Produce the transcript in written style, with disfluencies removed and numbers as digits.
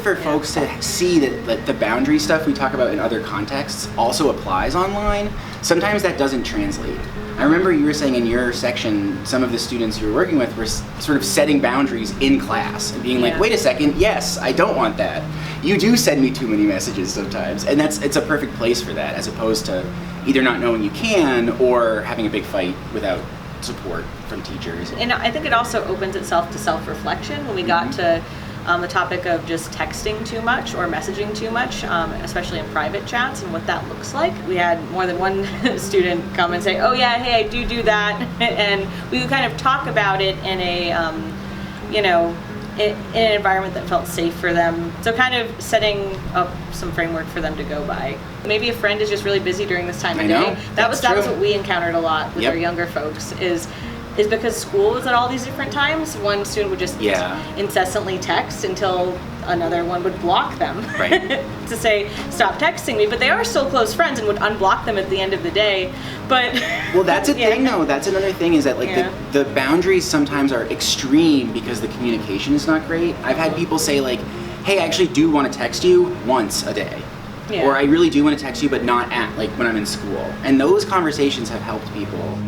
for folks to see that the boundary stuff we talk about in other contexts also applies online, sometimes that doesn't translate. I remember you were saying in your section, some of the students you were working with were sort of setting boundaries in class and being like, wait a second, yes, I don't want that. You do send me too many messages sometimes, and it's a perfect place for that, as opposed to either not knowing you can or having a big fight without support from teachers. And I think it also opens itself to self-reflection when we got to the topic of just texting too much or messaging too much, especially in private chats, and what that looks like. We had more than one student come and say, oh yeah, hey, I do that, and we would kind of talk about it in a, in an environment that felt safe for them. So kind of setting up some framework for them to go by. Maybe a friend is just really busy during this time of day. That was what we encountered a lot with our younger folks is because school was at all these different times. One student would just incessantly text until another one would block them to say, stop texting me. But they are still close friends and would unblock them at the end of the day. But well, that's a thing though. That's another thing is that the boundaries sometimes are extreme because the communication is not great. I've had people say like, hey, I actually do want to text you once a day. Or I really do want to text you, but not at like when I'm in school. And those conversations have helped people.